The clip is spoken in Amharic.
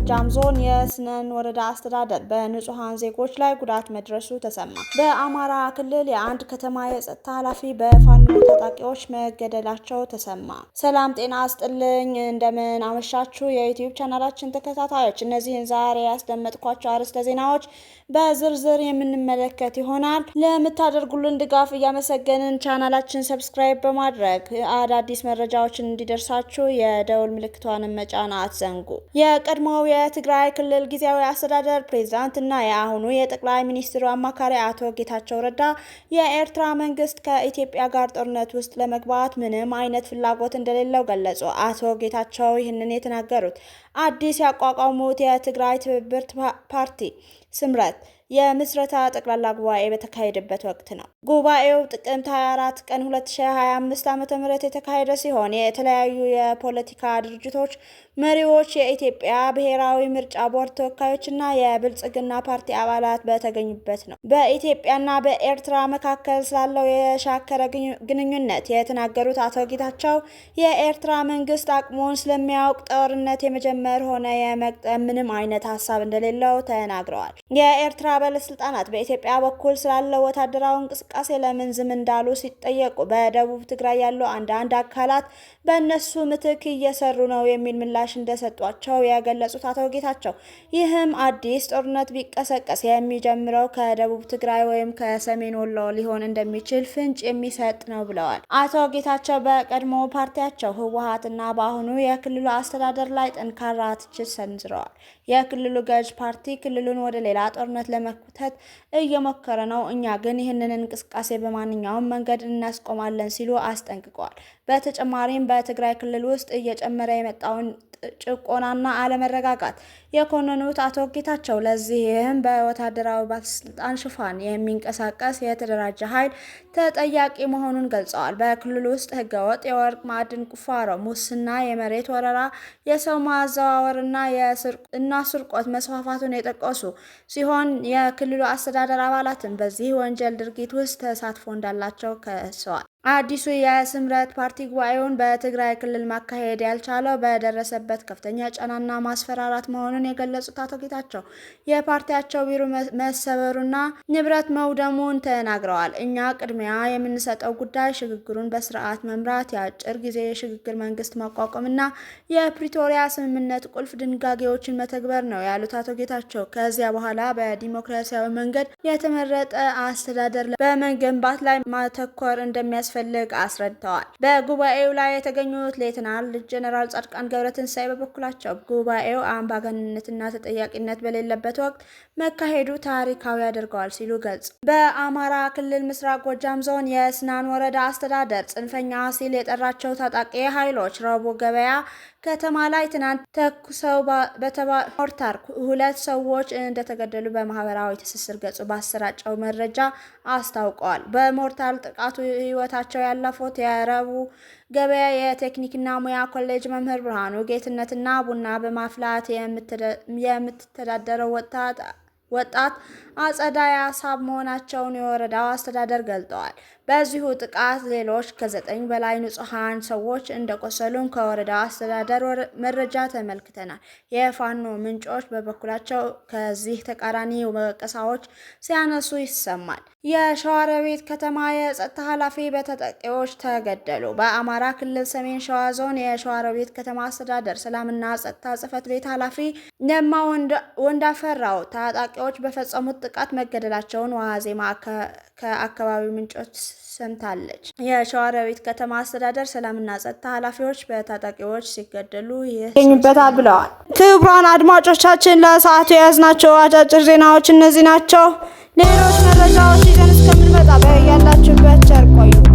ጎጃም ዞን የስነን ወረዳ አስተዳደር በንጹሃን ዜጎች ላይ ጉዳት መድረሱ ተሰማ። በአማራ ክልል የአንድ ከተማ የጸጥታ ኃላፊ በፋኖ ታጣቂዎች መገደላቸው ተሰማ። ሰላም ጤና አስጥልኝ፣ እንደምን አመሻችሁ የዩቲዩብ ቻናላችን ተከታታዮች። እነዚህን ዛሬ ያስደመጥኳቸው አርዕስተ ዜናዎች በዝርዝር የምንመለከት ይሆናል። ለምታደርጉልን ድጋፍ እያመሰገንን ቻናላችን ሰብስክራይብ በማድረግ አዳዲስ መረጃዎችን እንዲደርሳችሁ የደውል ምልክቷን መጫን አትዘንጉ። የቀድሞው የትግራይ ክልል ጊዜያዊ አስተዳደር ፕሬዝዳንት እና የአሁኑ የጠቅላይ ሚኒስትሩ አማካሪ አቶ ጌታቸው ረዳ የኤርትራ መንግስት ከኢትዮጵያ ጋር ጦርነት ውስጥ ለመግባት ምንም አይነት ፍላጎት እንደሌለው ገለጹ። አቶ ጌታቸው ይህንን የተናገሩት አዲስ ያቋቋሙት የትግራይ ትብብር ፓርቲ ስምረት የምስረታ ጠቅላላ ጉባኤ በተካሄደበት ወቅት ነው። ጉባኤው ጥቅምት 24 ቀን 2025 ዓ.ም የተካሄደ ሲሆን የተለያዩ የፖለቲካ ድርጅቶች መሪዎች፣ የኢትዮጵያ ብሔራዊ ምርጫ ቦርድ ተወካዮችና የብልጽግና ፓርቲ አባላት በተገኙበት ነው። በኢትዮጵያና በኤርትራ መካከል ስላለው የሻከረ ግንኙነት የተናገሩት አቶ ጌታቸው የኤርትራ መንግስት አቅሙን ስለሚያውቅ ጦርነት የመጀመር ሆነ የመቅጠም ምንም አይነት ሀሳብ እንደሌለው ተናግረዋል። የኤርትራ ባለስልጣናት በኢትዮጵያ በኩል ስላለው ወታደራዊ እንቅስቃሴ ለምን ዝም እንዳሉ ሲጠየቁ በደቡብ ትግራይ ያሉ አንዳንድ አካላት በእነሱ ምትክ እየሰሩ ነው የሚል ምላሽ እንደሰጧቸው የገለጹት አቶ ጌታቸው ይህም አዲስ ጦርነት ቢቀሰቀስ የሚጀምረው ከደቡብ ትግራይ ወይም ከሰሜን ወሎ ሊሆን እንደሚችል ፍንጭ የሚሰጥ ነው ብለዋል። አቶ ጌታቸው በቀድሞ ፓርቲያቸው ህወሓትና በአሁኑ የክልሉ አስተዳደር ላይ ጠንካራ ትችት ሰንዝረዋል። የክልሉ ገዥ ፓርቲ ክልሉን ወደ ሌላ ጦርነት ለመክተት እየሞከረ ነው፣ እኛ ግን ይህንን እንቅስቃሴ በማንኛውም መንገድ እናስቆማለን ሲሉ አስጠንቅቀዋል። በተጨማሪም በትግራይ ክልል ውስጥ እየጨመረ የመጣውን ጭቆናና አለመረጋጋት የኮነኑት አቶ ጌታቸው ለዚህም በወታደራዊ ባለስልጣን ሽፋን የሚንቀሳቀስ የተደራጀ ኃይል ተጠያቂ መሆኑን ገልጸዋል። በክልሉ ውስጥ ህገወጥ የወርቅ ማዕድን ቁፋሮ፣ ሙስና፣ የመሬት ወረራ፣ የሰው ማዘዋወርና ስርቆት መስፋፋቱን የጠቀሱ ሲሆን የክልሉ አስተዳደር አባላትም በዚህ ወንጀል ድርጊት ውስጥ ተሳትፎ እንዳላቸው ከሰዋል። አዲሱ የስምረት ፓርቲ ጉባኤውን በትግራይ ክልል ማካሄድ ያልቻለው በደረሰበት ከፍተኛ ጫናና ማስፈራራት መሆኑን የገለጹት አቶ ጌታቸው የፓርቲያቸው ቢሮ መሰበሩና ንብረት መውደሙን ተናግረዋል። እኛ ቅድሚያ የምንሰጠው ጉዳይ ሽግግሩን በስርዓት መምራት፣ የአጭር ጊዜ የሽግግር መንግስት ማቋቋምና የፕሪቶሪያ ስምምነት ቁልፍ ድንጋጌዎችን መተግበር ነው ያሉት አቶ ጌታቸው ከዚያ በኋላ በዲሞክራሲያዊ መንገድ የተመረጠ አስተዳደር በመገንባት ላይ ማተኮር እንደሚያስፈልግ አስረድተዋል። በጉባኤው ላይ የተገኙት ሌተናል ጀነራል ጻድቃን ገብረትንሳኤ በበኩላቸው ጉባኤው አምባገነንነትና ተጠያቂነት በሌለበት ወቅት መካሄዱ ታሪካዊ ያደርገዋል ሲሉ ገልጸዋል። በአማራ ክልል ምስራቅ ጎጃም ዞን የስናን ወረዳ አስተዳደር ጽንፈኛ ሲል የጠራቸው ታጣቂ ኃይሎች ረቡዕ ገበያ ከተማ ላይ ትናንት ተኩሰው ሞርታር 2 ሰዎች እንደተገደሉ በማህበራዊ ትስስር ገጹ ባሰራጨው መረጃ አስታውቀዋል። በሞርታር ጥቃቱ ህይወታቸው ያለፉት የረቡዕ ገበያ የቴክኒክና ሙያ ኮሌጅ መምህር ብርሃኑ ጌትነትና ቡና በማፍላት የምትተዳደረው ወጣት አጸዳ ያሳብ መሆናቸውን የወረዳው አስተዳደር ገልጠዋል። በዚሁ ጥቃት ሌሎች ከ9 በላይ ንጹሃን ሰዎች እንደቆሰሉም ከወረዳው አስተዳደር መረጃ ተመልክተናል። የፋኖ ምንጮች በበኩላቸው ከዚህ ተቃራኒ ወቀሳዎች ሲያነሱ ይሰማል። የሸዋሮቢት ከተማ የጸጥታ ኃላፊ በታጣቂዎች ተገደሉ። በአማራ ክልል ሰሜን ሸዋ ዞን የሸዋሮቢት ከተማ አስተዳደር ሰላምና ጸጥታ ጽሕፈት ቤት ኃላፊ ለማ ወንዳፈራው ታጣቂዎች በፈጸሙት ጥቃት መገደላቸውን ዋዜማ ከአካባቢው ምንጮች ሰምታለች። የሸዋሮቢት ከተማ አስተዳደር ሰላምና ጸጥታ ኃላፊዎች በታጣቂዎች ሲገደሉ ይገኙበታል ብለዋል። ክቡራን አድማጮቻችን ለሰዓቱ የያዝናቸው አጫጭር ዜናዎች እነዚህ ናቸው። ሌሎች መረጃዎች ይዘን እስከምንመጣ በያላችሁበት ቸር ቆዩ።